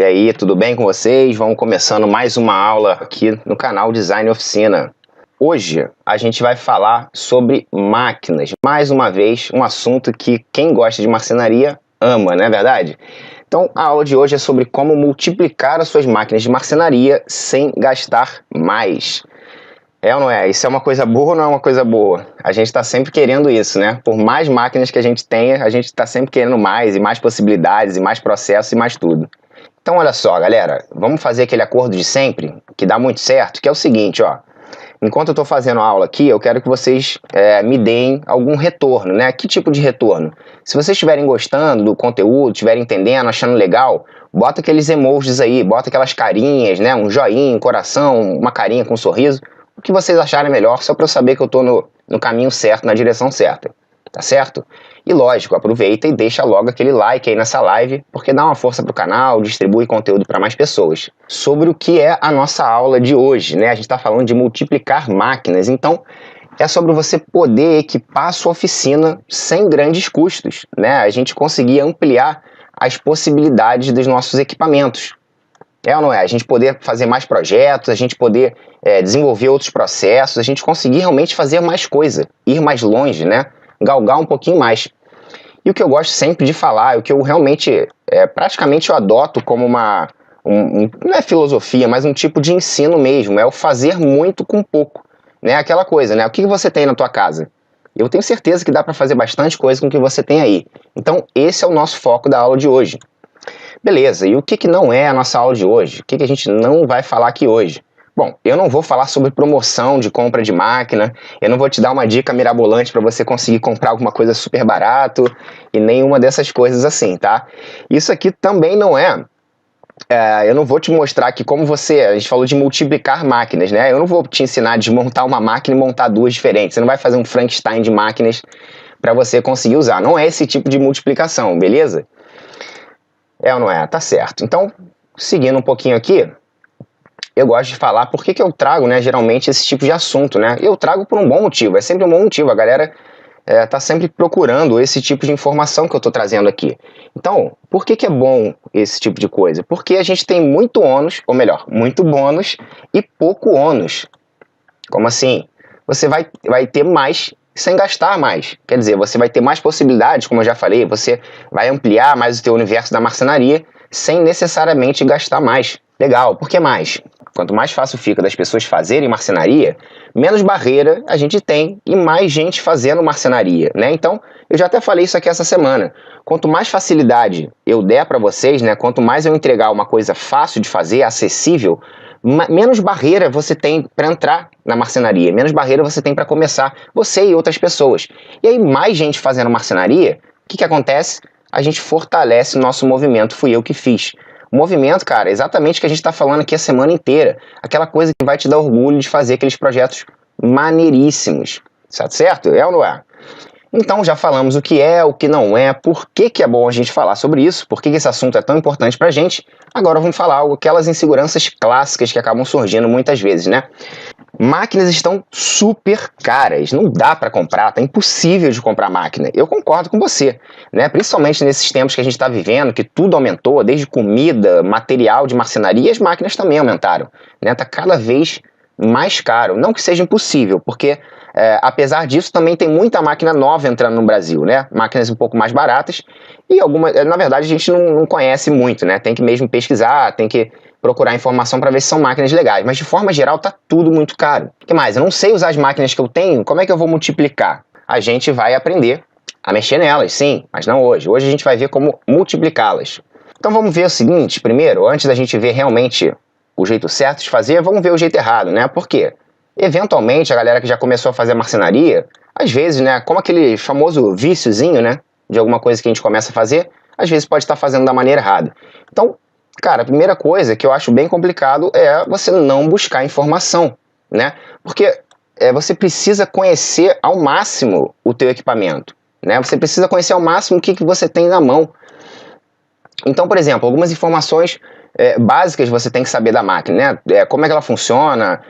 E aí, tudo bem com vocês? Vamos começando mais uma aula aqui no canal Design Oficina. Hoje a gente vai falar sobre máquinas. Mais uma vez, um assunto que quem gosta de marcenaria ama, não é verdade? Então, a aula de hoje é sobre como multiplicar as suas máquinas de marcenaria sem gastar mais. É ou não é? Isso é uma coisa boa ou não é uma coisa boa? A gente está sempre querendo isso, né? Por mais máquinas que a gente tenha, a gente está sempre querendo mais, e mais possibilidades, e mais processos, e mais tudo. Então, olha só, galera, vamos fazer aquele acordo de sempre, que dá muito certo, que é o seguinte, ó. Enquanto eu estou fazendo a aula aqui, eu quero que vocês me deem algum retorno, né? Que tipo de retorno? Se vocês estiverem gostando do conteúdo, estiverem entendendo, achando legal, bota aqueles emojis aí, bota aquelas carinhas, né? Um joinha, um coração, uma carinha com um sorriso. O que vocês acharem melhor, só para eu saber que eu estou no caminho certo, na direção certa. Tá certo? E lógico, aproveita e deixa logo aquele like aí nessa live, porque dá uma força pro canal, distribui conteúdo para mais pessoas. Sobre o que é a nossa aula de hoje, né? A gente está falando de multiplicar máquinas, então é sobre você poder equipar a sua oficina sem grandes custos, né? A gente conseguir ampliar as possibilidades dos nossos equipamentos. É ou não é? A gente poder fazer mais projetos, a gente poder desenvolver outros processos, a gente conseguir realmente fazer mais coisa, ir mais longe, né? Galgar um pouquinho mais. E o que eu gosto sempre de falar, o que eu realmente, praticamente eu adoto como uma, não é filosofia, mas um tipo de ensino mesmo, é o fazer muito com pouco, né? Aquela coisa, né? O que você tem na tua casa? Eu tenho certeza que dá para fazer bastante coisa com o que você tem aí. Então, esse é o nosso foco da aula de hoje. Beleza, e o que não é a nossa aula de hoje? O que a gente não vai falar aqui hoje? Bom, eu não vou falar sobre promoção de compra de máquina, eu não vou te dar uma dica mirabolante para você conseguir comprar alguma coisa super barato e nenhuma dessas coisas assim, tá? Isso aqui também não eu não vou te mostrar aqui como a gente falou de multiplicar máquinas, né? Eu não vou te ensinar a desmontar uma máquina e montar duas diferentes, você não vai fazer um Frankenstein de máquinas para você conseguir usar, não é esse tipo de multiplicação, beleza? É ou não é? Tá certo. Então, seguindo um pouquinho aqui, eu gosto de falar por que eu trago, né, geralmente esse tipo de assunto, né? Eu trago por um bom motivo, é sempre um bom motivo, a galera tá sempre procurando esse tipo de informação que eu tô trazendo aqui. Então, por que é bom esse tipo de coisa? Porque a gente tem muito ônus, ou melhor, muito bônus e pouco ônus. Como assim? Você vai ter mais sem gastar mais. Quer dizer, você vai ter mais possibilidades, como eu já falei, você vai ampliar mais o teu universo da marcenaria sem necessariamente gastar mais. Legal, por que mais? Quanto mais fácil fica das pessoas fazerem marcenaria, menos barreira a gente tem e mais gente fazendo marcenaria, né? Então, eu já até falei isso aqui essa semana. Quanto mais facilidade eu der para vocês, né? Quanto mais eu entregar uma coisa fácil de fazer, acessível, menos barreira você tem para entrar na marcenaria, menos barreira você tem para começar, você e outras pessoas. E aí, mais gente fazendo marcenaria, o que acontece? A gente fortalece o nosso movimento, fui eu que fiz. O movimento, cara, é exatamente o que a gente está falando aqui a semana inteira. Aquela coisa que vai te dar orgulho de fazer aqueles projetos maneiríssimos. Certo? É ou não é? Então já falamos o que é, o que não é, por que é bom a gente falar sobre isso, por que esse assunto é tão importante pra gente. Agora vamos falar aquelas inseguranças clássicas que acabam surgindo muitas vezes, né? Máquinas estão super caras, não dá para comprar, tá impossível de comprar máquina. Eu concordo com você, né? Principalmente nesses tempos que a gente está vivendo, que tudo aumentou, desde comida, material de marcenaria, as máquinas também aumentaram, né? Tá cada vez mais caro. Não que seja impossível, porque apesar disso também tem muita máquina nova entrando no Brasil, né? Máquinas um pouco mais baratas e algumas, na verdade a gente não conhece muito, né? Tem que mesmo pesquisar, tem que procurar informação para ver se são máquinas legais, mas de forma geral tá tudo muito caro. O que mais? Eu não sei usar as máquinas que eu tenho, como é que eu vou multiplicar? A gente vai aprender a mexer nelas, sim, mas não hoje. Hoje a gente vai ver como multiplicá-las. Então vamos ver o seguinte, primeiro, antes da gente ver realmente o jeito certo de fazer, vamos ver o jeito errado, né? Por quê? Eventualmente a galera que já começou a fazer marcenaria, às vezes, né, como aquele famoso viciozinho, né, de alguma coisa que a gente começa a fazer, às vezes pode estar fazendo da maneira errada. Então, cara, a primeira coisa que eu acho bem complicado é você não buscar informação, né? Porque você precisa conhecer ao máximo o teu equipamento, né? Você precisa conhecer ao máximo o que você tem na mão. Então, por exemplo, algumas informações básicas você tem que saber da máquina, né? Como é que ela funciona,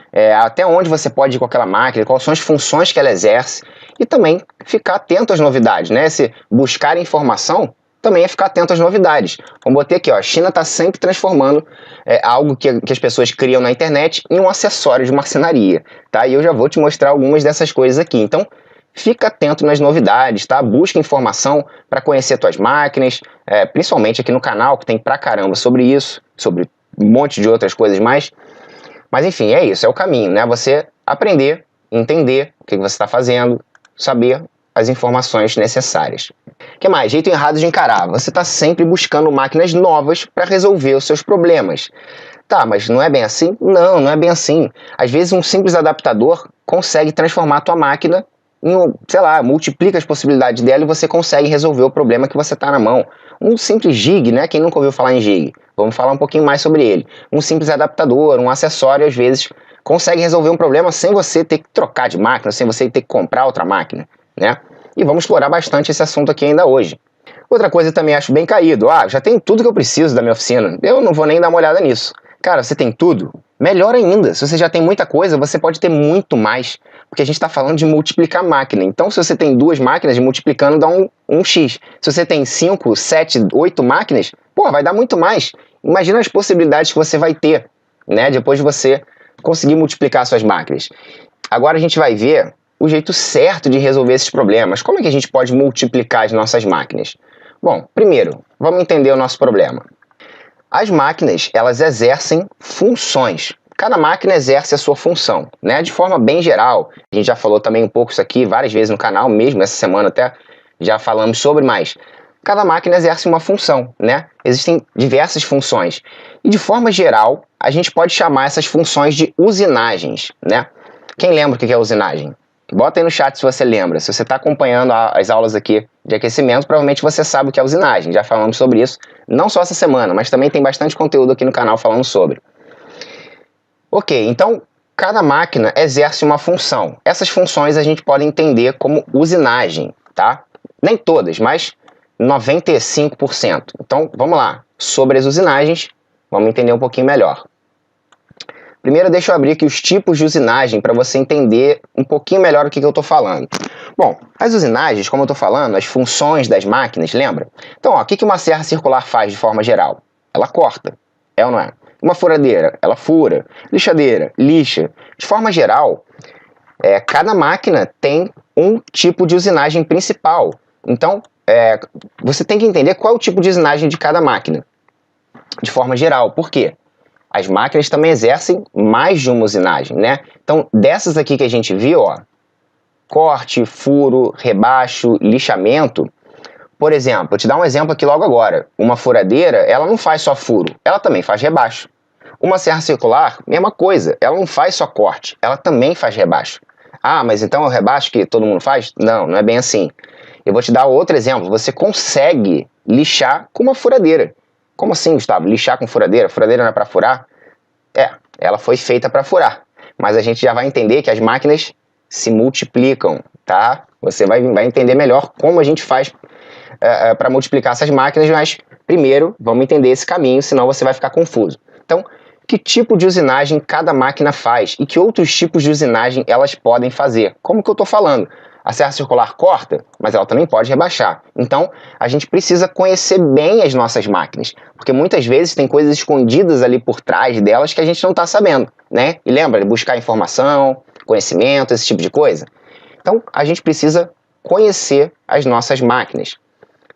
até onde você pode ir com aquela máquina, quais são as funções que ela exerce, e também ficar atento às novidades, né? Se buscar informação também é ficar atento às novidades. Como botei aqui, ó, a China está sempre transformando algo que as pessoas criam na internet em um acessório de marcenaria, tá? E eu já vou te mostrar algumas dessas coisas aqui. Então, fica atento nas novidades, tá? Busca informação para conhecer tuas máquinas, principalmente aqui no canal, que tem pra caramba sobre isso, sobre um monte de outras coisas mais. Mas enfim, é isso, é o caminho, né? Você aprender, entender o que você está fazendo, saber as informações necessárias. O que mais? Jeito errado de encarar. Você está sempre buscando máquinas novas para resolver os seus problemas. Tá, mas não é bem assim? Não, não é bem assim. Às vezes um simples adaptador consegue transformar a tua máquina em, sei lá, multiplica as possibilidades dela e você consegue resolver o problema que você está na mão. Um simples jig, né? Quem nunca ouviu falar em jig? Vamos falar um pouquinho mais sobre ele. Um simples adaptador, um acessório, às vezes, consegue resolver um problema sem você ter que trocar de máquina, sem você ter que comprar outra máquina, né? E vamos explorar bastante esse assunto aqui ainda hoje. Outra coisa eu também acho bem caído. Já tenho tudo que eu preciso da minha oficina. Eu não vou nem dar uma olhada nisso. Cara, você tem tudo? Melhor ainda. Se você já tem muita coisa, você pode ter muito mais. Porque a gente está falando de multiplicar máquina. Então, se você tem 2 máquinas, multiplicando dá um X. Se você tem 5, 7, 8 máquinas, pô, vai dar muito mais. Imagina as possibilidades que você vai ter, né? Depois de você conseguir multiplicar suas máquinas. Agora a gente vai ver o jeito certo de resolver esses problemas. Como é que a gente pode multiplicar as nossas máquinas? Bom, primeiro, vamos entender o nosso problema. As máquinas, elas exercem funções. Cada máquina exerce a sua função, né? De forma bem geral. A gente já falou também um pouco isso aqui várias vezes no canal, mesmo essa semana até já falamos sobre, mas cada máquina exerce uma função, né? Existem diversas funções. E de forma geral, a gente pode chamar essas funções de usinagens, né? Quem lembra o que é usinagem? Bota aí no chat se você lembra. Se você está acompanhando as aulas aqui de aquecimento, provavelmente você sabe o que é usinagem. Já falamos sobre isso, não só essa semana, mas também tem bastante conteúdo aqui no canal falando sobre. Ok, então cada máquina exerce uma função. Essas funções a gente pode entender como usinagem, tá? Nem todas, mas 95%. Então, vamos lá. Sobre as usinagens, vamos entender um pouquinho melhor. Primeiro, deixa eu abrir aqui os tipos de usinagem para você entender um pouquinho melhor o que eu estou falando. Bom, as usinagens, como eu estou falando, as funções das máquinas, lembra? Então, o que uma serra circular faz de forma geral? Ela corta, é ou não é? Uma furadeira, ela fura. Lixadeira, lixa. De forma geral, cada máquina tem um tipo de usinagem principal. Então, você tem que entender qual é o tipo de usinagem de cada máquina. De forma geral, por quê? As máquinas também exercem mais de uma usinagem, né? Então, dessas aqui que a gente viu, ó, corte, furo, rebaixo, lixamento. Por exemplo, vou te dar um exemplo aqui logo agora. Uma furadeira, ela não faz só furo, ela também faz rebaixo. Uma serra circular, mesma coisa, ela não faz só corte, ela também faz rebaixo. Ah, mas então é o rebaixo que todo mundo faz? Não, não é bem assim. Eu vou te dar outro exemplo. Você consegue lixar com uma furadeira. Como assim, Gustavo? Lixar com furadeira? Furadeira não é para furar? Ela foi feita para furar. Mas a gente já vai entender que as máquinas se multiplicam, tá? Você vai entender melhor como a gente faz para multiplicar essas máquinas, mas primeiro vamos entender esse caminho, senão você vai ficar confuso. Então, que tipo de usinagem cada máquina faz e que outros tipos de usinagem elas podem fazer? Como que eu estou falando? A serra circular corta, mas ela também pode rebaixar. Então, a gente precisa conhecer bem as nossas máquinas, porque muitas vezes tem coisas escondidas ali por trás delas que a gente não está sabendo, né? E lembra, buscar informação, conhecimento, esse tipo de coisa. Então, a gente precisa conhecer as nossas máquinas.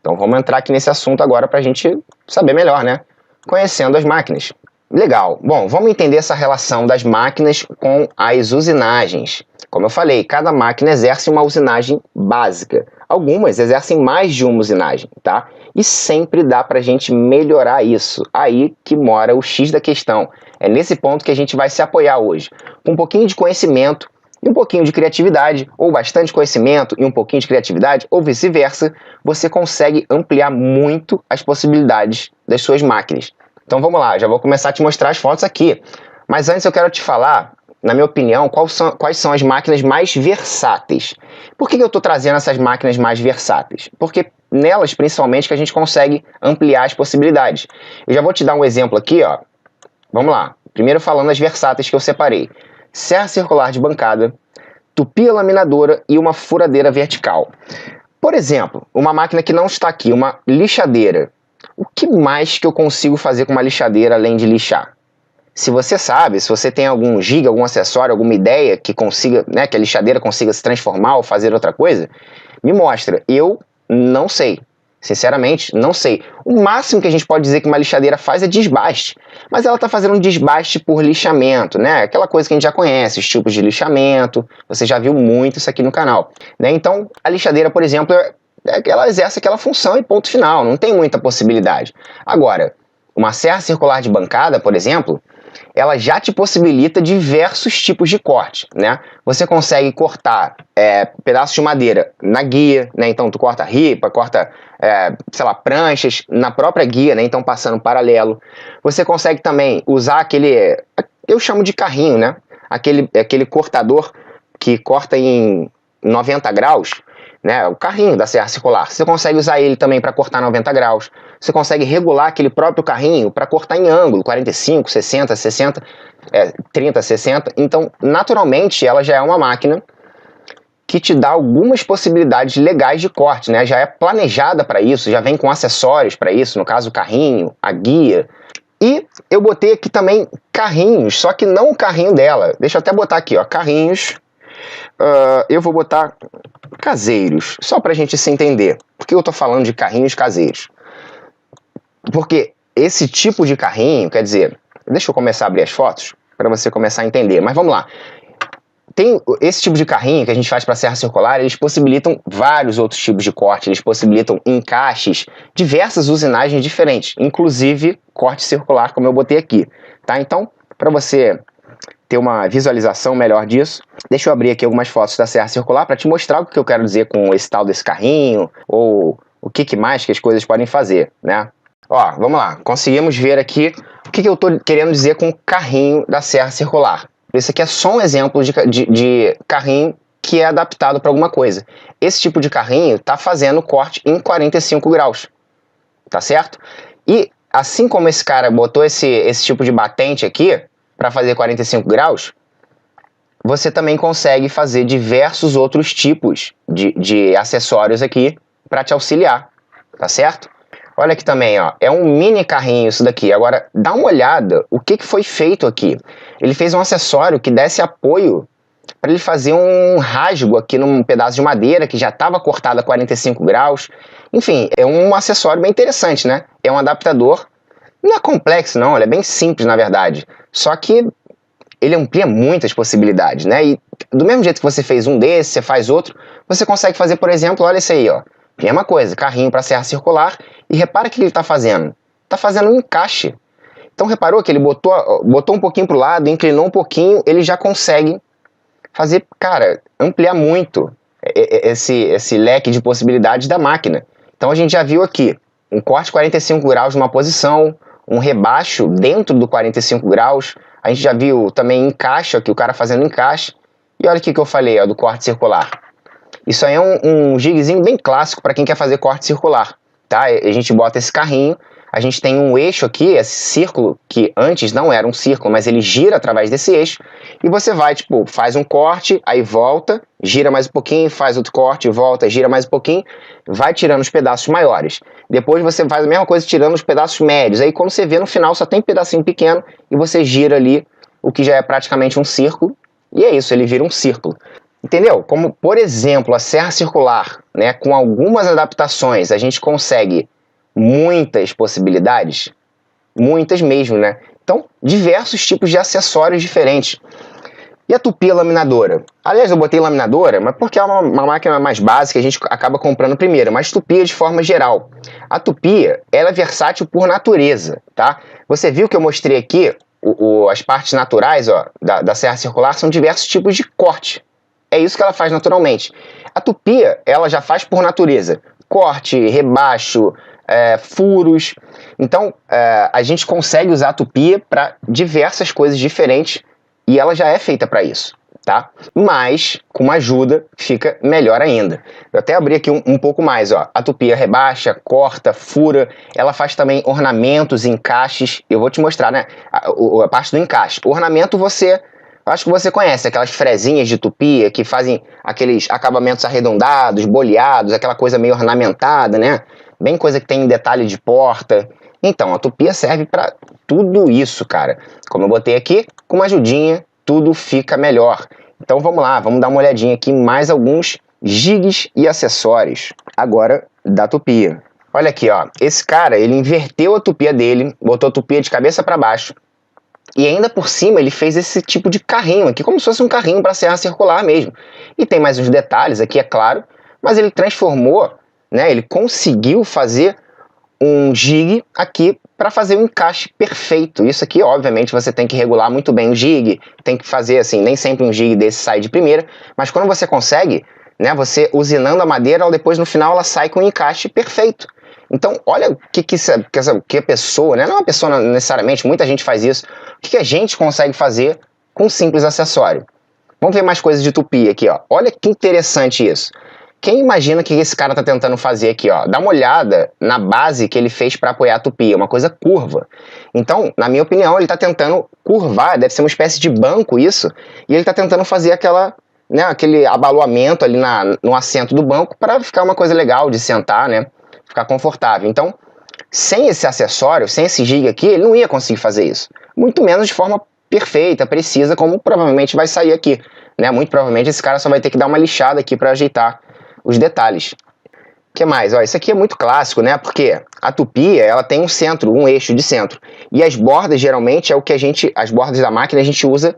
Então, vamos entrar aqui nesse assunto agora para a gente saber melhor, né? Conhecendo as máquinas. Legal. Bom, vamos entender essa relação das máquinas com as usinagens. Como eu falei, cada máquina exerce uma usinagem básica. Algumas exercem mais de uma usinagem, tá? E sempre dá para a gente melhorar isso. Aí que mora o X da questão. É nesse ponto que a gente vai se apoiar hoje. Com um pouquinho de conhecimento e um pouquinho de criatividade, ou bastante conhecimento e um pouquinho de criatividade, ou vice-versa, você consegue ampliar muito as possibilidades das suas máquinas. Então vamos lá, já vou começar a te mostrar as fotos aqui. Mas antes eu quero te falar, na minha opinião, quais são as máquinas mais versáteis. Por que eu estou trazendo essas máquinas mais versáteis? Porque nelas, principalmente, que a gente consegue ampliar as possibilidades. Eu já vou te dar um exemplo aqui, ó. Vamos lá. Primeiro falando as versáteis que eu separei. Serra circular de bancada, tupia laminadora e uma furadeira vertical. Por exemplo, uma máquina que não está aqui, uma lixadeira. O que mais que eu consigo fazer com uma lixadeira além de lixar? Se você sabe, se você tem algum giga, algum acessório, alguma ideia que consiga, né, que a lixadeira consiga se transformar ou fazer outra coisa, me mostra. Eu não sei. Sinceramente, não sei. O máximo que a gente pode dizer que uma lixadeira faz é desbaste. Mas ela está fazendo um desbaste por lixamento, né? Aquela coisa que a gente já conhece, os tipos de lixamento. Você já viu muito isso aqui no canal, né? Então, a lixadeira, por exemplo, ela exerce aquela função e ponto final. Não tem muita possibilidade. Agora, uma serra circular de bancada, por exemplo, ela já te possibilita diversos tipos de corte, né? Você consegue cortar pedaços de madeira na guia, né? Então tu corta ripa, corta, sei lá, pranchas na própria guia, né? Então passando paralelo. Você consegue também usar aquele, eu chamo de carrinho, né? Aquele cortador que corta em 90 graus, né? O carrinho da serra circular. Você consegue usar ele também para cortar 90 graus. Você consegue regular aquele próprio carrinho para cortar em ângulo, 45, 60, 60, 30, 60. Então, naturalmente, ela já é uma máquina que te dá algumas possibilidades legais de corte, né? Já é planejada para isso, já vem com acessórios para isso, no caso o carrinho, a guia. E eu botei aqui também carrinhos, só que não o carrinho dela. Deixa eu até botar aqui, ó, carrinhos. Eu vou botar caseiros, só para a gente se entender. Por que eu estou falando de carrinhos caseiros? Porque esse tipo de carrinho, quer dizer, deixa eu começar a abrir as fotos para você começar a entender, mas vamos lá. Tem esse tipo de carrinho que a gente faz para serra circular, eles possibilitam vários outros tipos de corte, eles possibilitam encaixes, diversas usinagens diferentes, inclusive corte circular, como eu botei aqui, tá? Então, para você ter uma visualização melhor disso, deixa eu abrir aqui algumas fotos da serra circular para te mostrar o que eu quero dizer com esse tal desse carrinho, ou o que mais que as coisas podem fazer, né? Ó, vamos lá, conseguimos ver aqui o que eu estou querendo dizer com o carrinho da serra circular. Esse aqui é só um exemplo de carrinho que é adaptado para alguma coisa. Esse tipo de carrinho está fazendo corte em 45 graus, tá certo? E assim como esse cara botou esse tipo de batente aqui para fazer 45 graus, você também consegue fazer diversos outros tipos de acessórios aqui para te auxiliar, tá certo? Olha aqui também, ó, é um mini carrinho isso daqui. Agora, dá uma olhada o que foi feito aqui. Ele fez um acessório que desse apoio para ele fazer um rasgo aqui num pedaço de madeira que já estava cortado a 45 graus. Enfim, é um acessório bem interessante, né? É um adaptador, não é complexo não, ele é bem simples na verdade. Só que ele amplia muitas possibilidades, né? E do mesmo jeito que você fez um desse, você faz outro, você consegue fazer, por exemplo, olha esse aí, ó. Mesma coisa, carrinho para serra circular. E repara o que ele está fazendo. Está fazendo um encaixe. Então reparou que ele botou um pouquinho para o lado, inclinou um pouquinho, ele já consegue fazer, cara, ampliar muito esse leque de possibilidades da máquina. Então a gente já viu aqui um corte 45 graus numa posição, um rebaixo dentro do 45 graus. A gente já viu também encaixe aqui, o cara fazendo encaixe. E olha o que eu falei, ó, do corte circular. Isso aí é um jigzinho bem clássico para quem quer fazer corte circular, tá? A gente bota esse carrinho, a gente tem um eixo aqui, esse círculo, que antes não era um círculo, mas ele gira através desse eixo, e você vai, tipo, faz um corte, aí volta, gira mais um pouquinho, faz outro corte, volta, gira mais um pouquinho, vai tirando os pedaços maiores. Depois você faz a mesma coisa tirando os pedaços médios, aí quando você vê no final só tem pedacinho pequeno, e você gira ali o que já é praticamente um círculo, e é isso, ele vira um círculo. Entendeu? Como, por exemplo, a serra circular, né, com algumas adaptações, a gente consegue muitas possibilidades, muitas mesmo, né? Então, diversos tipos de acessórios diferentes. E a tupia laminadora? Aliás, eu botei laminadora, mas porque é uma máquina mais básica, a gente acaba comprando primeiro, mas tupia de forma geral. A tupia, ela é versátil por natureza, tá? Você viu que eu mostrei aqui, as partes naturais, ó, da serra circular são diversos tipos de corte. É isso que ela faz naturalmente. A tupia, ela já faz por natureza. Corte, rebaixo, furos. Então, a gente consegue usar a tupia para diversas coisas diferentes e ela já é feita para isso, tá? Mas, com uma ajuda, fica melhor ainda. Eu até abri aqui um pouco mais, ó. A tupia rebaixa, corta, fura. Ela faz também ornamentos, encaixes. Eu vou te mostrar, né? A parte do encaixe. O ornamento você Acho que você conhece aquelas fresinhas de tupia que fazem aqueles acabamentos arredondados, boleados, aquela coisa meio ornamentada, né? Bem coisa que tem detalhe de porta. Então, a tupia serve para tudo isso, cara. Como eu botei aqui, com uma ajudinha, tudo fica melhor. Então vamos lá, vamos dar uma olhadinha aqui em mais alguns jigs e acessórios. Agora, da tupia. Olha aqui, ó. Esse cara, ele inverteu a tupia dele, botou a tupia de cabeça para baixo. E ainda por cima ele fez esse tipo de carrinho aqui, como se fosse um carrinho para serra circular mesmo. E tem mais uns detalhes aqui, é claro, mas ele transformou, né, ele conseguiu fazer um jig aqui para fazer um encaixe perfeito. Isso aqui, obviamente, você tem que regular muito bem o jig, tem que fazer assim, nem sempre um jig desse sai de primeira, mas quando você consegue, né, você usinando a madeira, depois no final ela sai com um encaixe perfeito. Então, olha o que a pessoa, né? Não é uma pessoa necessariamente, muita gente faz isso. O que a gente consegue fazer com um simples acessório? Vamos ver mais coisas de tupia aqui, ó. Olha que interessante isso. Quem imagina que esse cara tá tentando fazer aqui, ó? Dá uma olhada na base que ele fez para apoiar a tupia, uma coisa curva. Então, na minha opinião, ele tá tentando curvar, deve ser uma espécie de banco isso, e ele tá tentando fazer aquela, né, aquele abaloamento ali no assento do banco para ficar uma coisa legal de sentar, né? Ficar confortável. Então, sem esse acessório, sem esse jig aqui, ele não ia conseguir fazer isso. Muito menos de forma perfeita, precisa, como provavelmente vai sair aqui, né? Muito provavelmente esse cara só vai ter que dar uma lixada aqui para ajeitar os detalhes. O que mais? Ó, isso aqui é muito clássico, né? Porque a tupia, ela tem um centro, um eixo de centro. E as bordas, geralmente, é o que as bordas da máquina a gente usa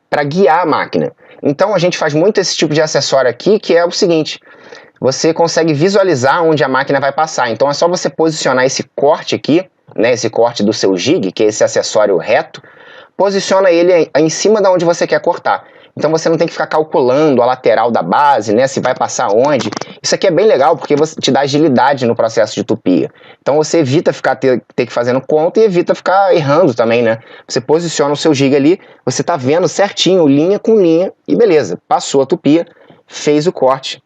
para guiar a máquina. Então, a gente faz muito esse tipo de acessório aqui, que é o seguinte: você consegue visualizar onde a máquina vai passar. Então é só você posicionar esse corte aqui, né, esse corte do seu jig, que é esse acessório reto, posiciona ele em cima de onde você quer cortar. Então você não tem que ficar calculando a lateral da base, né, se vai passar onde. Isso aqui é bem legal porque você te dá agilidade no processo de tupia. Então você evita ter que fazer conta e evita ficar errando também, né? Você posiciona o seu jig ali, você tá vendo certinho, linha com linha, e beleza, passou a tupia, fez o corte.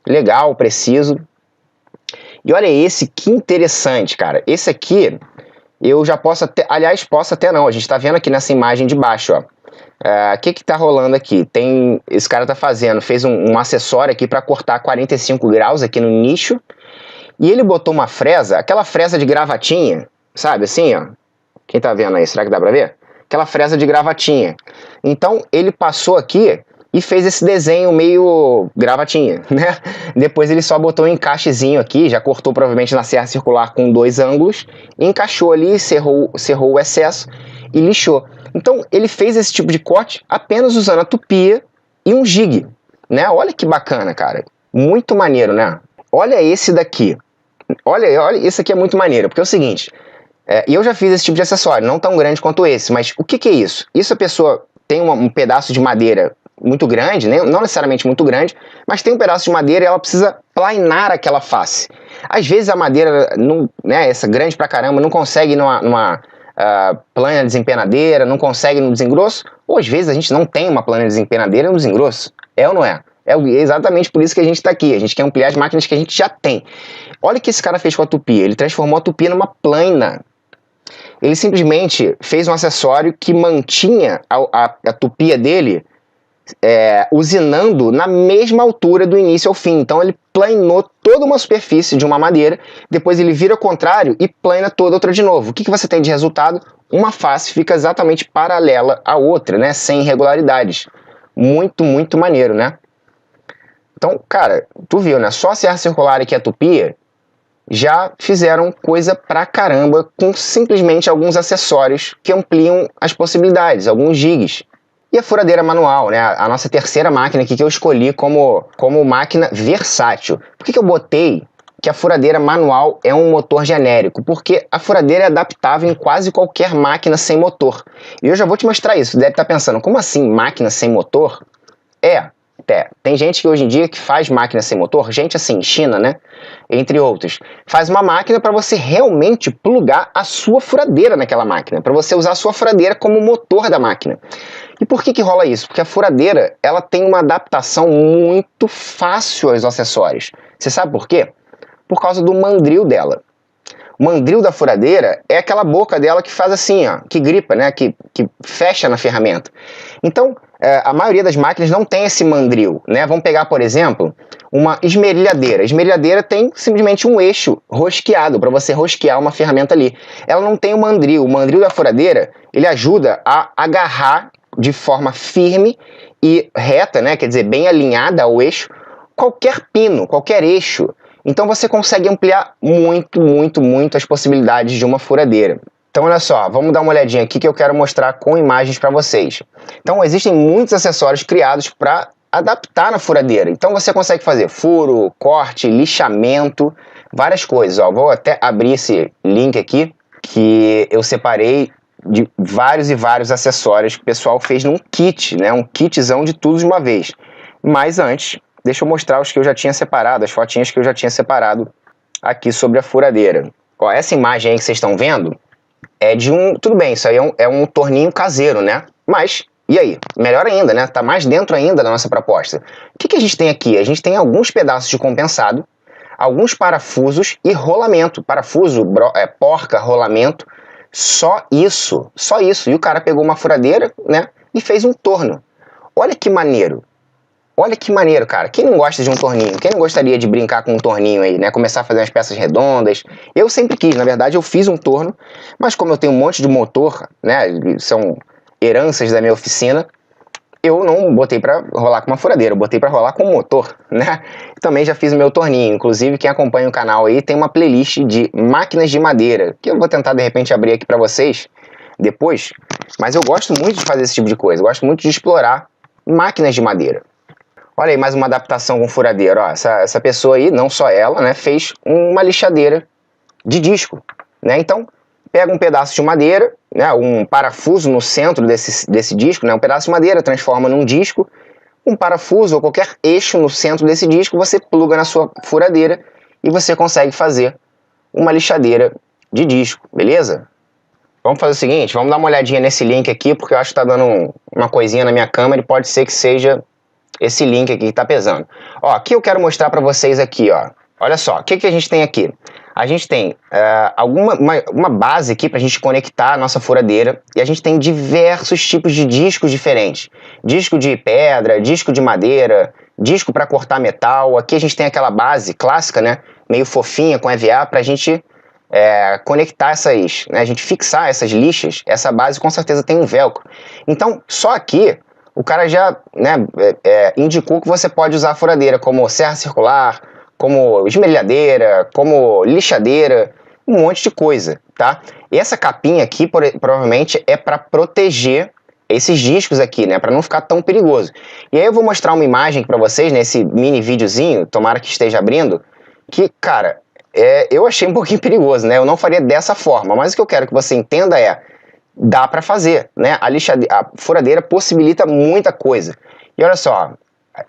Legal, preciso. E olha esse, que interessante, cara. Esse aqui, eu já posso até... Aliás, posso até não. A gente tá vendo aqui nessa imagem de baixo, ó. O que tá rolando aqui? Esse cara tá fez um acessório aqui para cortar 45 graus aqui no nicho. E ele botou uma fresa, aquela fresa de gravatinha, sabe assim, ó. Quem tá vendo aí, será que dá pra ver? Aquela fresa de gravatinha. Então, ele passou aqui e fez esse desenho meio gravatinha, né? Depois ele só botou um encaixezinho aqui, já cortou provavelmente na serra circular com 2 ângulos, encaixou ali, cerrou o excesso e lixou. Então ele fez esse tipo de corte apenas usando a tupia e um jig, né? Olha que bacana, cara. Muito maneiro, né? Olha esse daqui. Olha, esse aqui é muito maneiro, porque é o seguinte, eu já fiz esse tipo de acessório, não tão grande quanto esse, mas o que é isso? Isso a pessoa tem um pedaço de madeira muito grande, né? Não necessariamente muito grande, mas tem um pedaço de madeira e ela precisa planar aquela face. Às vezes a madeira, não, né, essa grande pra caramba, não consegue ir numa plana desempenadeira, não consegue no desengroço, ou às vezes a gente não tem uma plana desempenadeira no desengroço. É ou não é? É exatamente por isso que a gente está aqui. A gente quer ampliar as máquinas que a gente já tem. Olha o que esse cara fez com a tupia. Ele transformou a tupia numa plana. Ele simplesmente fez um acessório que mantinha a tupia dele usinando na mesma altura do início ao fim. Então ele planou toda uma superfície de uma madeira, depois ele vira ao contrário e plana toda outra de novo. O que você tem de resultado? Uma face fica exatamente paralela à outra, né? Sem irregularidades. Muito, muito maneiro, né? Então, cara, tu viu, né? Só a serra circular e a tupia já fizeram coisa pra caramba com simplesmente alguns acessórios que ampliam as possibilidades, alguns jigs. E a furadeira manual, né? A nossa terceira máquina aqui que eu escolhi como máquina versátil. Por que eu botei que a furadeira manual é um motor genérico? Porque a furadeira é adaptável em quase qualquer máquina sem motor. E eu já vou te mostrar isso. Você deve estar pensando, como assim máquina sem motor? Tem gente que hoje em dia que faz máquina sem motor, gente assim, China, né? Entre outros. Faz uma máquina para você realmente plugar a sua furadeira naquela máquina, para você usar a sua furadeira como motor da máquina. E por que rola isso? Porque a furadeira, ela tem uma adaptação muito fácil aos acessórios. Você sabe por quê? Por causa do mandril dela. O mandril da furadeira é aquela boca dela que faz assim, ó, que gripa, né? Que fecha na ferramenta. Então, a maioria das máquinas não tem esse mandril, né? Vamos pegar, por exemplo, uma esmerilhadeira. A esmerilhadeira tem simplesmente um eixo rosqueado para você rosquear uma ferramenta ali. Ela não tem o mandril. O mandril da furadeira, ele ajuda a agarrar de forma firme e reta, né? Quer dizer, bem alinhada ao eixo, qualquer pino, qualquer eixo. Então você consegue ampliar muito as possibilidades de uma furadeira. Então olha só, vamos dar uma olhadinha aqui que eu quero mostrar com imagens para vocês. Então existem muitos acessórios criados para adaptar na furadeira. Então você consegue fazer furo, corte, lixamento, várias coisas. Ó, vou até abrir esse link aqui que eu separei de vários e vários acessórios que o pessoal fez num kit, né? Um kitzão de tudo de uma vez. Mas antes, deixa eu mostrar os que eu já tinha separado, as fotinhas que eu já tinha separado aqui sobre a furadeira. Ó, essa imagem aí que vocês estão vendo é de um... Tudo bem, isso aí é um torninho caseiro, né? Mas, e aí? Melhor ainda, né? Tá mais dentro ainda da nossa proposta. O que a gente tem aqui? A gente tem alguns pedaços de compensado, alguns parafusos e rolamento. Parafuso, porca, rolamento. Só isso. E o cara pegou uma furadeira, né? E fez um torno. Olha que maneiro. Olha que maneiro, cara. Quem não gosta de um torninho? Quem não gostaria de brincar com um torninho aí, né? Começar a fazer umas peças redondas. Eu sempre quis, na verdade eu fiz um torno, mas como eu tenho um monte de motor, né? São heranças da minha oficina, eu não botei pra rolar com uma furadeira, eu botei pra rolar com um motor, né? Também já fiz o meu torninho. Inclusive, quem acompanha o canal aí tem uma playlist de máquinas de madeira, que eu vou tentar de repente abrir aqui pra vocês depois. Mas eu gosto muito de fazer esse tipo de coisa, eu gosto muito de explorar máquinas de madeira. Olha aí, mais uma adaptação com furadeira. Ó, essa pessoa aí, não só ela, né, fez uma lixadeira de disco, né? Então, pega um pedaço de madeira, né, um parafuso no centro desse disco, né, um pedaço de madeira, transforma num disco, um parafuso ou qualquer eixo no centro desse disco, você pluga na sua furadeira e você consegue fazer uma lixadeira de disco, beleza? Vamos fazer o seguinte, vamos dar uma olhadinha nesse link aqui, porque eu acho que está dando uma coisinha na minha câmera e pode ser que seja esse link aqui que está pesando. Ó, aqui eu quero mostrar para vocês aqui, ó. Olha só, o que a gente tem aqui? A gente tem uma base aqui para a gente conectar a nossa furadeira e a gente tem diversos tipos de discos diferentes. Disco de pedra, disco de madeira, disco para cortar metal. Aqui a gente tem aquela base clássica, né? Meio fofinha com EVA para a gente conectar essas, né? A gente fixar essas lixas. Essa base com certeza tem um velcro. Então, só aqui o cara já, né, indicou que você pode usar a furadeira como serra circular, como esmerilhadeira, como lixadeira, um monte de coisa, tá? E essa capinha aqui provavelmente é para proteger esses discos aqui, né, para não ficar tão perigoso. E aí eu vou mostrar uma imagem para vocês nesse mini videozinho, tomara que esteja abrindo, que, cara, eu achei um pouquinho perigoso, né? Eu não faria dessa forma, mas o que eu quero que você entenda dá para fazer, né? A furadeira possibilita muita coisa. E olha só,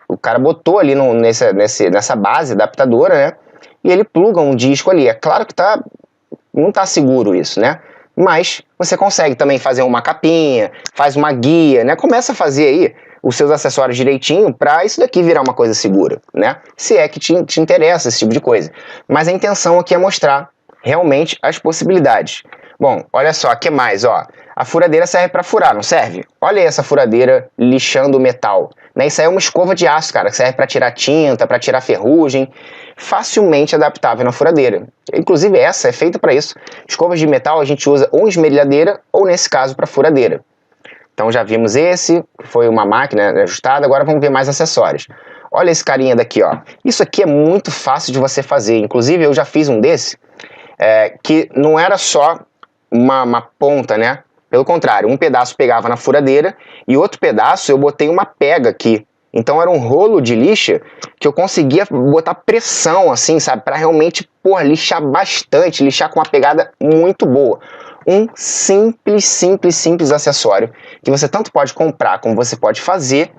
o cara botou ali nessa base adaptadora, né? E ele pluga um disco ali. É claro que não tá seguro isso, né? Mas você consegue também fazer uma capinha, faz uma guia, né? Começa a fazer aí os seus acessórios direitinho para isso daqui virar uma coisa segura, né? Se é que te interessa esse tipo de coisa. Mas a intenção aqui é mostrar realmente as possibilidades. Bom, olha só, o que mais? Ó, a furadeira serve para furar, não serve? Olha aí essa furadeira lixando o metal. Né? Isso aí é uma escova de aço, cara, que serve para tirar tinta, para tirar ferrugem. Facilmente adaptável na furadeira. Inclusive essa é feita para isso. Escovas de metal a gente usa ou esmerilhadeira ou, nesse caso, para furadeira. Então já vimos esse, que foi uma máquina ajustada, agora vamos ver mais acessórios. Olha esse carinha daqui, ó. Isso aqui é muito fácil de você fazer. Inclusive eu já fiz um desse, que não era só uma ponta, né? Pelo contrário, um pedaço pegava na furadeira e outro pedaço eu botei uma pega aqui. Então era um rolo de lixa que eu conseguia botar pressão, assim, sabe? Para realmente, lixar bastante, lixar com uma pegada muito boa. Um simples acessório que você tanto pode comprar como você pode fazer,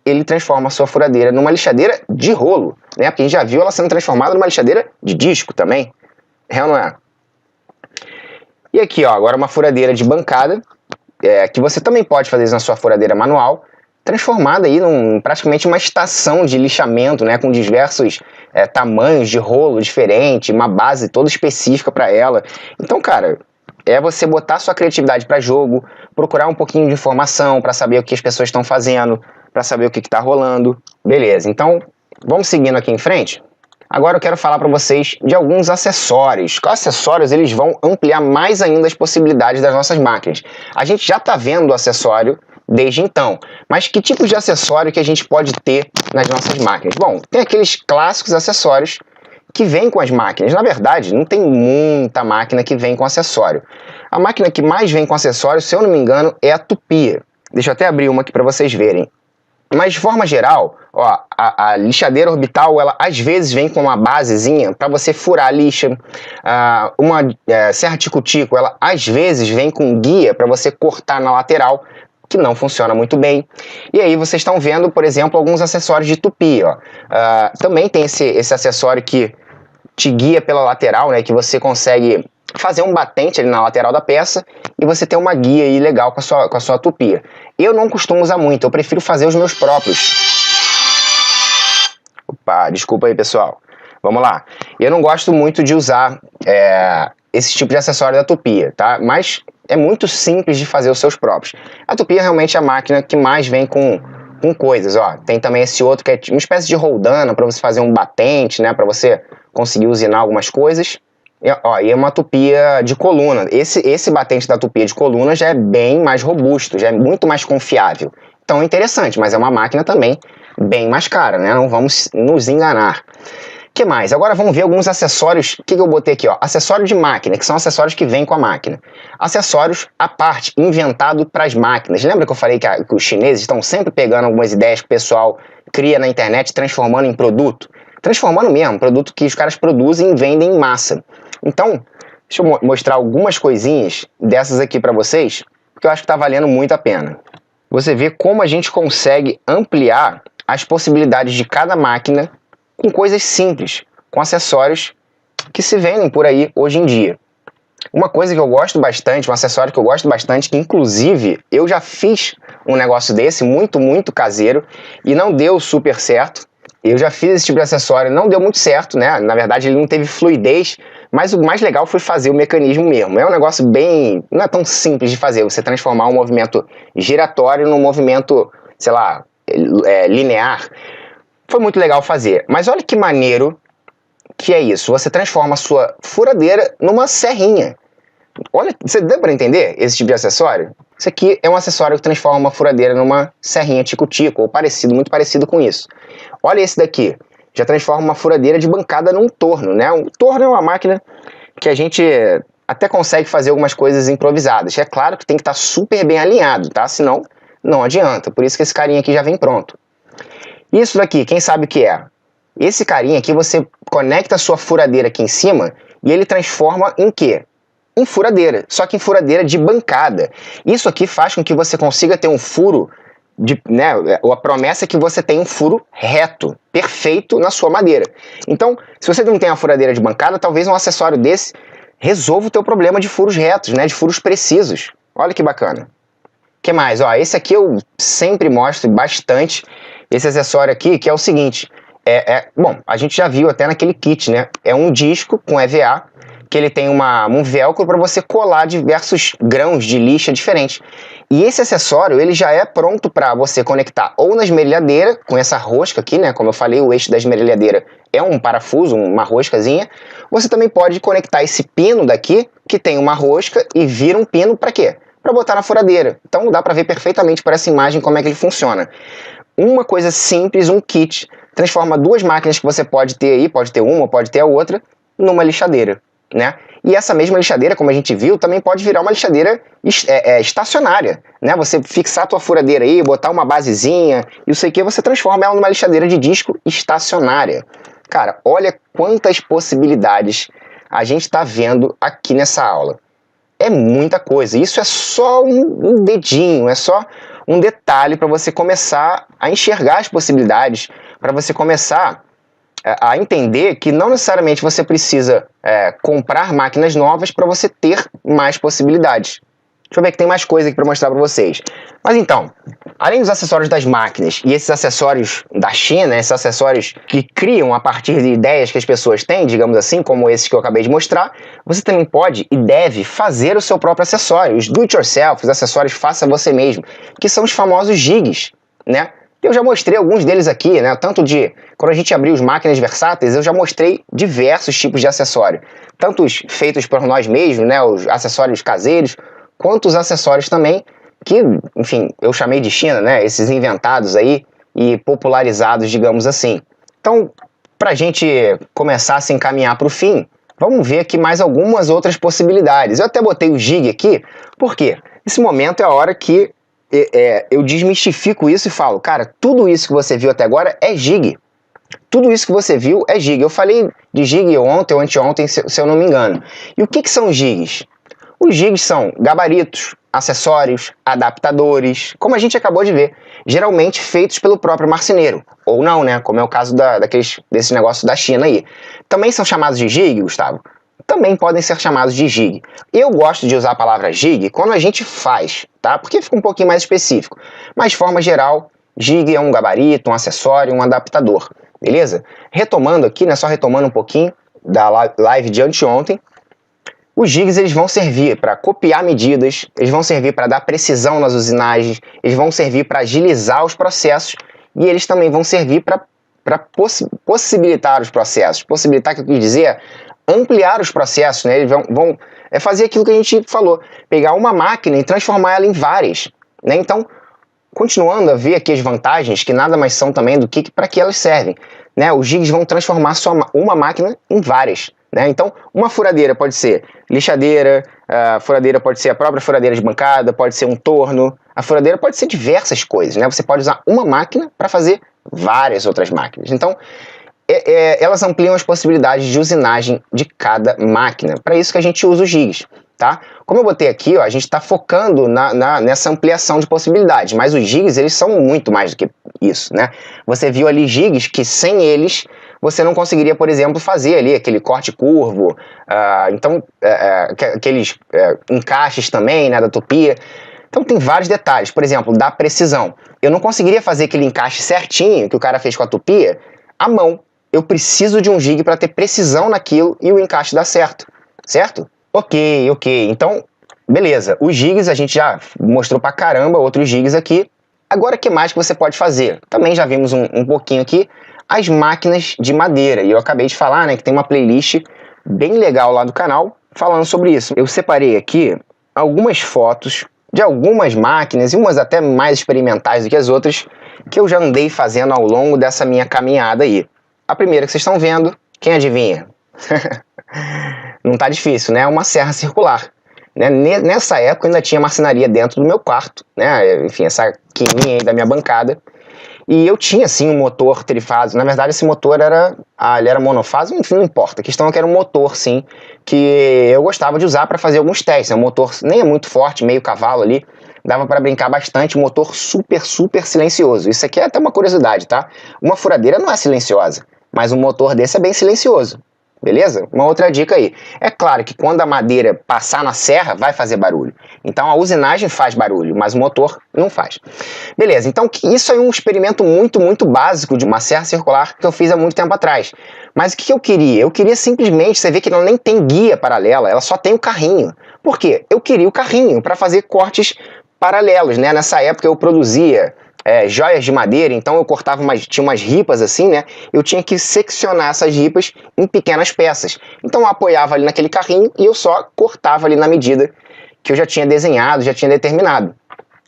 ele transforma a sua furadeira numa lixadeira de rolo, né? Porque a gente já viu ela sendo transformada numa lixadeira de disco também. É ou não é? E aqui, ó, agora uma furadeira de bancada, que você também pode fazer isso na sua furadeira manual, transformada aí praticamente uma estação de lixamento, né, com diversos tamanhos de rolo diferente, uma base toda específica para ela. Então, cara, é você botar sua criatividade para jogo, procurar um pouquinho de informação para saber o que as pessoas estão fazendo, para saber o que está rolando. Beleza, então vamos seguindo aqui em frente. Agora eu quero falar para vocês de alguns acessórios. Os acessórios eles vão ampliar mais ainda as possibilidades das nossas máquinas. A gente já está vendo o acessório desde então, mas que tipos de acessório que a gente pode ter nas nossas máquinas? Bom, tem aqueles clássicos acessórios que vêm com as máquinas. Na verdade, não tem muita máquina que vem com acessório. A máquina que mais vem com acessório, se eu não me engano, é a Tupia. Deixa eu até abrir uma aqui para vocês verem. Mas de forma geral, ó, a lixadeira orbital, ela às vezes vem com uma basezinha para você furar a lixa. Uma serra tico-tico, ela às vezes vem com guia para você cortar na lateral, que não funciona muito bem. E aí vocês estão vendo, por exemplo, alguns acessórios de Tupia. Também tem esse acessório que te guia pela lateral, né, que você consegue fazer um batente ali na lateral da peça e você tem uma guia aí legal com a sua Tupia. Eu não costumo usar muito, eu prefiro fazer os meus próprios. Opa, desculpa aí, pessoal. Vamos lá. Eu não gosto muito de usar esse tipo de acessório da Tupia, tá? Mas é muito simples de fazer os seus próprios. A Tupia realmente é a máquina que mais vem com coisas, ó. Tem também esse outro que é uma espécie de roldana para você fazer um batente, né? Para você conseguir usinar algumas coisas. E é uma Tupia de coluna. Esse batente da Tupia de coluna já é bem mais robusto, já é muito mais confiável. Então é interessante, mas é uma máquina também bem mais cara, né? Não vamos nos enganar. O que mais? Agora vamos ver alguns acessórios. O que eu botei aqui? Ó? Acessório de máquina, que são acessórios que vêm com a máquina. Acessórios à parte, inventado para as máquinas. Lembra que eu falei que os chineses estão sempre pegando algumas ideias que o pessoal cria na internet, transformando em produto? Transformando mesmo, produto que os caras produzem e vendem em massa. Então, deixa eu mostrar algumas coisinhas dessas aqui para vocês, porque eu acho que está valendo muito a pena. Você vê como a gente consegue ampliar as possibilidades de cada máquina com coisas simples, com acessórios que se vendem por aí hoje em dia. Uma coisa que eu gosto bastante, um acessório que eu gosto bastante, que inclusive eu já fiz um negócio desse, muito, muito caseiro, e não deu super certo. Eu já fiz esse tipo de acessório, não deu muito certo, né? Na verdade ele não teve fluidez, mas o mais legal foi fazer o mecanismo mesmo. É um negócio bem... não é tão simples de fazer, você transformar um movimento giratório num movimento, sei lá, linear. Foi muito legal fazer, mas olha que maneiro que é isso. Você transforma a sua furadeira numa serrinha. Olha, você deu para entender esse tipo de acessório? Isso aqui é um acessório que transforma uma furadeira numa serrinha tico-tico, ou parecido, muito parecido com isso. Olha esse daqui, já transforma uma furadeira de bancada num torno, né? Um torno é uma máquina que a gente até consegue fazer algumas coisas improvisadas. É claro que tem que estar super bem alinhado, tá? Senão não adianta. Por isso que esse carinha aqui já vem pronto. Isso daqui, quem sabe o que é? Esse carinha aqui, você conecta a sua furadeira aqui em cima e ele transforma em quê? Em furadeira, só que em furadeira de bancada. Isso aqui faz com que você consiga ter um furo, né, a promessa é que você tem um furo reto, perfeito na sua madeira. Então, se você não tem uma furadeira de bancada, talvez um acessório desse resolva o teu problema de furos retos, né, de furos precisos. Olha que bacana. O que mais? Ó, esse aqui eu sempre mostro bastante, esse acessório aqui, que é o seguinte, bom, a gente já viu até naquele kit, né? É um disco com EVA, que ele tem um velcro para você colar diversos grãos de lixa diferentes. E esse acessório, ele já é pronto para você conectar ou na esmerilhadeira, com essa rosca aqui, né? Como eu falei, o eixo da esmerilhadeira é um parafuso, uma roscazinha. Você também pode conectar esse pino daqui, que tem uma rosca, e vira um pino para quê? Para botar na furadeira. Então dá para ver perfeitamente por essa imagem como é que ele funciona. Uma coisa simples, um kit, transforma duas máquinas que você pode ter aí, pode ter uma, pode ter a outra, numa lixadeira, né? E essa mesma lixadeira, como a gente viu, também pode virar uma lixadeira estacionária, né? Você fixar a tua furadeira aí, botar uma basezinha, e isso aqui você transforma ela numa lixadeira de disco estacionária. Cara, olha quantas possibilidades a gente está vendo aqui nessa aula. É muita coisa, isso é só um dedinho, é só um detalhe para você começar a enxergar as possibilidades, para você começar a entender que não necessariamente você precisa comprar máquinas novas para você ter mais possibilidades. Deixa eu ver que tem mais coisa aqui para mostrar para vocês. Mas então, Além dos acessórios das máquinas e esses acessórios da China, esses acessórios que criam a partir de ideias que as pessoas têm, digamos assim, como esses que eu acabei de mostrar, você também pode e deve fazer o seu próprio acessório, os do-it-yourself, os acessórios faça você mesmo, que são os famosos jigs, né? Eu já mostrei alguns deles aqui, né? Tanto de, quando a gente abriu os máquinas versáteis, eu já mostrei diversos tipos de acessório, tanto os feitos por nós mesmos, né? Os acessórios caseiros, quanto os acessórios também que, enfim, eu chamei de China, né? Esses inventados aí e popularizados, digamos assim. Então, para a gente começar a se encaminhar para o fim, vamos ver aqui mais algumas outras possibilidades. Eu até botei o jig aqui, porque nesse momento é a hora que eu desmistifico isso e falo, cara, tudo isso que você viu até agora é jig. Tudo isso que você viu é jig. Eu falei de jig ontem ou anteontem, se eu não me engano. E o que são jigs? Os jigs são gabaritos, acessórios, adaptadores, como a gente acabou de ver, geralmente feitos pelo próprio marceneiro, ou não, né? Como é o caso desse negócio da China aí. Também são chamados de jig, Gustavo? Também podem ser chamados de jig. Eu gosto de usar a palavra jig quando a gente faz, tá? Porque fica um pouquinho mais específico. Mas, de forma geral, jig é um gabarito, um acessório, um adaptador, beleza? Retomando aqui, né? Só retomando um pouquinho da live de anteontem, os jigs eles vão servir para copiar medidas, eles vão servir para dar precisão nas usinagens, eles vão servir para agilizar os processos e eles também vão servir para possibilitar os processos. Possibilitar, que eu quis dizer, ampliar os processos, né? Eles vão fazer aquilo que a gente falou, pegar uma máquina e transformar ela em várias, né? Então, continuando a ver aqui as vantagens, que nada mais são também do que para que elas servem, né? Os jigs vão transformar uma máquina em várias. Né? Então, uma furadeira pode ser lixadeira, a furadeira pode ser a própria furadeira de bancada, pode ser um torno, a furadeira pode ser diversas coisas, né? Você pode usar uma máquina para fazer várias outras máquinas. Então, elas ampliam as possibilidades de usinagem de cada máquina. Para isso que a gente usa os jigs, tá? Como eu botei aqui, ó, a gente está focando nessa ampliação de possibilidades, mas os jigs eles são muito mais do que isso, né? Você viu ali jigs que sem eles você não conseguiria, por exemplo, fazer ali aquele corte curvo, aqueles encaixes também, né, da tupia. Então tem vários detalhes, por exemplo, da precisão. Eu não conseguiria fazer aquele encaixe certinho que o cara fez com a tupia à mão. Eu preciso de um jig para ter precisão naquilo e o encaixe dar certo, certo? Ok. Então, beleza. Os jigs a gente já mostrou pra caramba, outros jigs aqui. Agora, o que mais que você pode fazer? Também já vimos um pouquinho aqui. As máquinas de madeira, e eu acabei de falar, né, que tem uma playlist bem legal lá do canal falando sobre isso. Eu separei aqui algumas fotos de algumas máquinas, e umas até mais experimentais do que as outras, que eu já andei fazendo ao longo dessa minha caminhada aí. A primeira que vocês estão vendo, quem adivinha? Não tá difícil, né? É uma serra circular. Né? Nessa época ainda tinha marcenaria dentro do meu quarto, né? Enfim, essa quininha aí da minha bancada. E eu tinha, sim, um motor trifásico. Na verdade, esse motor ele era monofásico, enfim, não importa. A questão é que era um motor, sim, que eu gostava de usar para fazer alguns testes. O motor nem é muito forte, meio cavalo ali. Dava para brincar bastante, um motor super, super silencioso. Isso aqui é até uma curiosidade, tá? Uma furadeira não é silenciosa, mas um motor desse é bem silencioso. Beleza? Uma outra dica aí. É claro que quando a madeira passar na serra, vai fazer barulho. Então a usinagem faz barulho, mas o motor não faz. Beleza, então isso é um experimento muito, muito básico de uma serra circular que eu fiz há muito tempo atrás. Mas o que eu queria? Eu queria simplesmente, você vê que ela nem tem guia paralela, ela só tem o carrinho. Por quê? Eu queria o carrinho para fazer cortes paralelos, né? Nessa época eu produzia joias de madeira, então eu cortava tinha umas ripas assim, né? Eu tinha que seccionar essas ripas em pequenas peças. Então eu apoiava ali naquele carrinho e eu só cortava ali na medida que eu já tinha desenhado, já tinha determinado.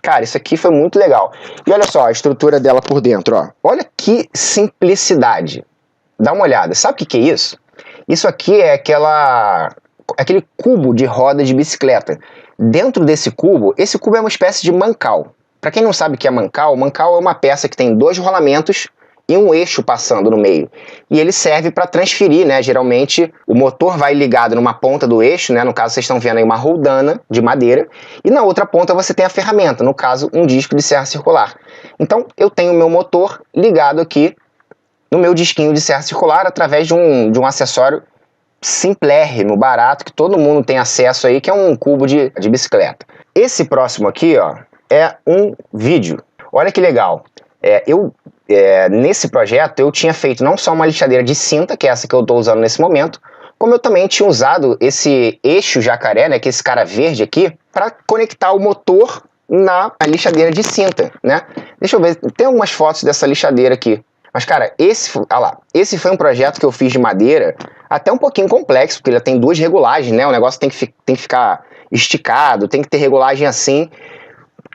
Cara, isso aqui foi muito legal. E olha só a estrutura dela por dentro, ó. Olha que simplicidade. Dá uma olhada. Sabe o que é isso? Isso aqui é aquele cubo de roda de bicicleta. Dentro desse cubo, esse cubo é uma espécie de mancal. Para quem não sabe o que é mancal é uma peça que tem 2 rolamentos e um eixo passando no meio. E ele serve para transferir, né? Geralmente o motor vai ligado numa ponta do eixo, né? No caso vocês estão vendo aí uma roldana de madeira, e na outra ponta você tem a ferramenta, no caso um disco de serra circular. Então eu tenho o meu motor ligado aqui no meu disquinho de serra circular através de um acessório simplérrimo, barato, que todo mundo tem acesso aí, que é um cubo de bicicleta. Esse próximo aqui, ó, é um vídeo. Olha que legal. Nesse projeto eu tinha feito não só uma lixadeira de cinta, que é essa que eu estou usando nesse momento, como eu também tinha usado esse eixo jacaré, né, que é esse cara verde aqui, para conectar o motor na lixadeira de cinta, né? Deixa eu ver, tem algumas fotos dessa lixadeira aqui. Mas, cara, esse foi um projeto que eu fiz de madeira, até um pouquinho complexo, porque ele tem duas regulagens, né? O negócio tem que ficar esticado, tem que ter regulagem assim.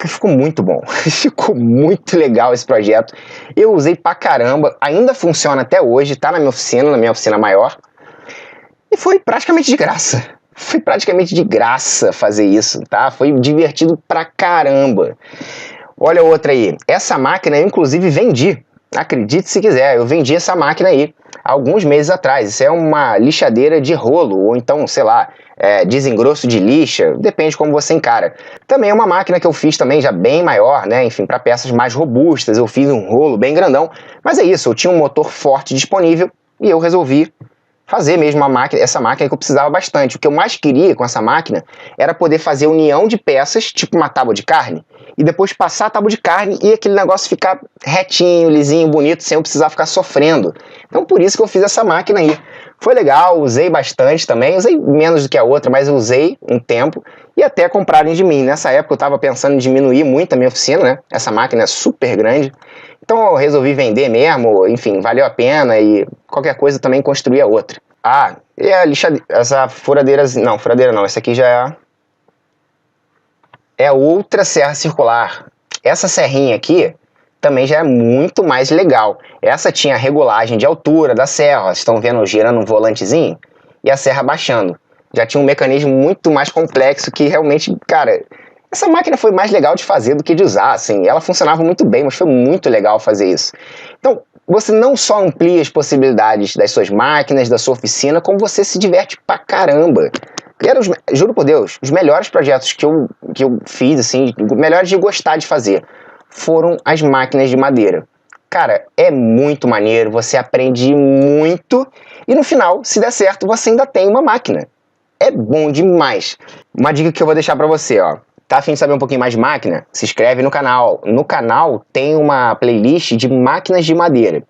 Ficou muito bom, ficou muito legal esse projeto. Eu usei pra caramba, ainda funciona até hoje, tá na minha oficina maior. E foi praticamente de graça. Foi praticamente de graça fazer isso, tá? Foi divertido pra caramba. Olha outra aí. Essa máquina eu inclusive vendi. Acredite se quiser, eu vendi essa máquina aí há alguns meses atrás. Isso é uma lixadeira de rolo, ou então, sei lá, desengrosso de lixa, depende como você encara. Também é uma máquina que eu fiz também já bem maior, né? Enfim, para peças mais robustas, eu fiz um rolo bem grandão. Mas é isso, eu tinha um motor forte disponível e eu resolvi fazer mesmo essa máquina que eu precisava bastante. O que eu mais queria com essa máquina era poder fazer união de peças, tipo uma tábua de carne, e depois passar a tábua de carne e aquele negócio ficar retinho, lisinho, bonito, sem eu precisar ficar sofrendo. Então por isso que eu fiz essa máquina aí. Foi legal, usei bastante também, usei menos do que a outra, mas eu usei um tempo e até comprarem de mim. Nessa época eu estava pensando em diminuir muito a minha oficina, né? Essa máquina é super grande. Então eu resolvi vender mesmo, enfim, valeu a pena e qualquer coisa também construir a outra. Ah, e a essa furadeira, não, furadeira não, essa aqui já é outra serra circular. Essa serrinha aqui também já é muito mais legal. Essa tinha regulagem de altura da serra, vocês estão vendo girando um volantezinho e a serra baixando. Já tinha um mecanismo muito mais complexo que realmente, cara, essa máquina foi mais legal de fazer do que de usar, assim. Ela funcionava muito bem, mas foi muito legal fazer isso. Então, você não só amplia as possibilidades das suas máquinas, da sua oficina, como você se diverte pra caramba. Juro por Deus, os melhores projetos que eu fiz, assim, melhores de gostar de fazer, foram as máquinas de madeira. Cara, é muito maneiro, você aprende muito e no final, se der certo, você ainda tem uma máquina. É bom demais. Uma dica que eu vou deixar pra você, ó. Tá a fim de saber um pouquinho mais de máquina? Se inscreve no canal. No canal tem uma playlist de máquinas de madeira.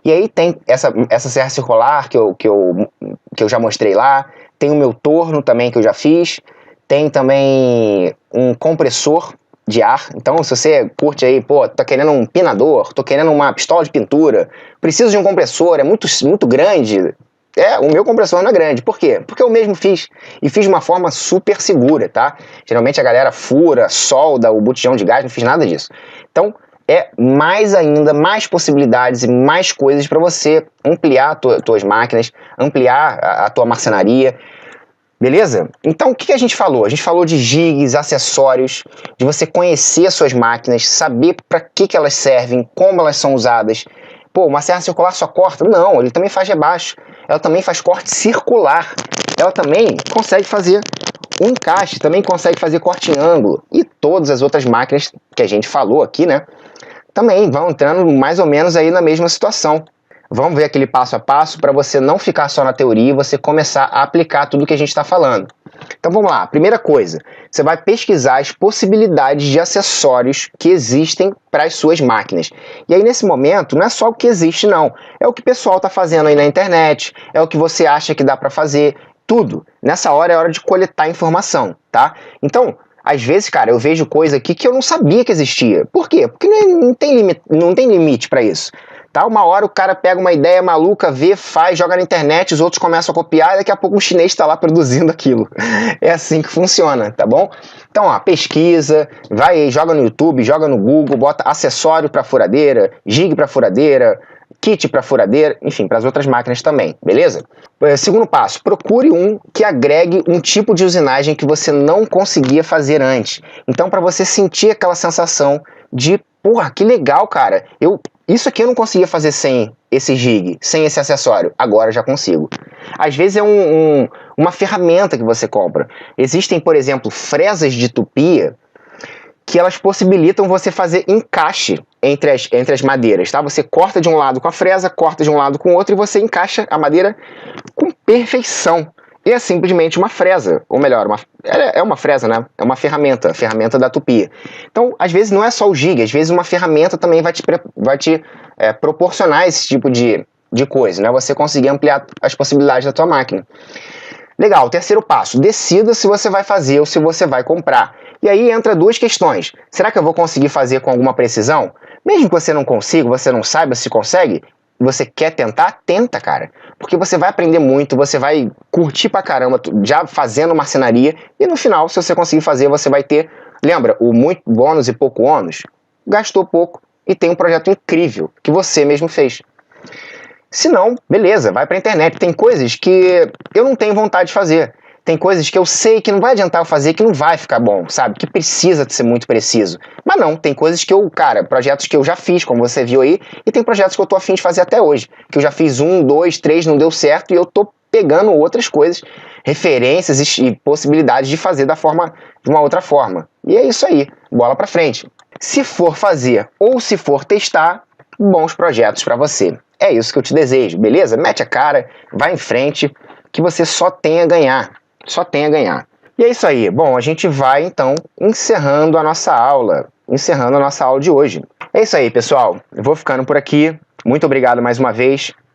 E aí tem essa serra circular que eu já mostrei lá. Tem o meu torno também que eu já fiz. Tem também um compressor de ar. Então, se você curte aí, pô, tá querendo um pinador, tô querendo uma pistola de pintura, preciso de um compressor, é muito, muito grande. O meu compressor não é grande. Por quê? Porque eu mesmo fiz. E fiz de uma forma super segura, tá? Geralmente a galera fura, solda o botijão de gás, não fiz nada disso. Então, mais ainda, mais possibilidades e mais coisas para você ampliar tuas máquinas, ampliar a tua marcenaria. Beleza? Então, o que a gente falou? A gente falou de jigs, acessórios, de você conhecer as suas máquinas, saber para que elas servem, como elas são usadas. Pô, uma serra circular só corta? Não, ele também faz rebaixo. Ela também faz corte circular. Ela também consegue fazer um encaixe, também consegue fazer corte em ângulo. E todas as outras máquinas que a gente falou aqui, né? Também vão entrando mais ou menos aí na mesma situação. Vamos ver aquele passo a passo para você não ficar só na teoria e você começar a aplicar tudo que a gente está falando. Então vamos lá, primeira coisa, você vai pesquisar as possibilidades de acessórios que existem para as suas máquinas. E aí nesse momento não é só o que existe não, é o que o pessoal está fazendo aí na internet, é o que você acha que dá para fazer, tudo. Nessa hora é hora de coletar informação, tá? Então, às vezes, cara, eu vejo coisa aqui que eu não sabia que existia. Por quê? Porque não tem limite para isso. Tá? Uma hora o cara pega uma ideia maluca, vê, faz, joga na internet, os outros começam a copiar e daqui a pouco um chinês está lá produzindo aquilo. É assim que funciona, tá bom? Então, ó, pesquisa, vai aí, joga no YouTube, joga no Google, bota acessório para furadeira, jig para furadeira, kit para furadeira, enfim, para as outras máquinas também, beleza? Segundo passo, procure um que agregue um tipo de usinagem que você não conseguia fazer antes. Então, para você sentir aquela sensação de, porra, que legal, cara, isso aqui eu não conseguia fazer sem esse jig, sem esse acessório. Agora já consigo. Às vezes é uma ferramenta que você compra. Existem, por exemplo, fresas de tupia que elas possibilitam você fazer encaixe entre as madeiras, tá? Você corta de um lado com a fresa, corta de um lado com o outro e você encaixa a madeira com perfeição. E é simplesmente uma fresa, ou melhor, é uma fresa, né? É uma ferramenta, a ferramenta da Tupi. Então, às vezes não é só o giga, às vezes uma ferramenta também vai te proporcionar esse tipo de coisa, né? Você conseguir ampliar as possibilidades da tua máquina. Legal, terceiro passo, decida se você vai fazer ou se você vai comprar. E aí entra duas questões. Será que eu vou conseguir fazer com alguma precisão? Mesmo que você não consiga, você não saiba se consegue, você quer tentar? Tenta, cara. Porque você vai aprender muito, você vai curtir pra caramba já fazendo marcenaria e no final, se você conseguir fazer, você vai ter, lembra, o muito bônus e pouco ônus? Gastou pouco e tem um projeto incrível que você mesmo fez. Se não, beleza, vai pra internet. Tem coisas que eu não tenho vontade de fazer. Tem coisas que eu sei que não vai adiantar eu fazer, que não vai ficar bom, sabe? Que precisa de ser muito preciso. Mas não, tem coisas que projetos que eu já fiz, como você viu aí, e tem projetos que eu tô afim de fazer até hoje. Que eu já fiz 1, 2, 3, não deu certo, e eu tô pegando outras coisas, referências e possibilidades de fazer de uma outra forma. E é isso aí, bola pra frente. Se for fazer ou se for testar, bons projetos para você. É isso que eu te desejo, beleza? Mete a cara, vai em frente, que você só tem a ganhar. Só tem a ganhar. E é isso aí. Bom, a gente vai, então, encerrando a nossa aula de hoje. É isso aí, pessoal. Eu vou ficando por aqui. Muito obrigado mais uma vez.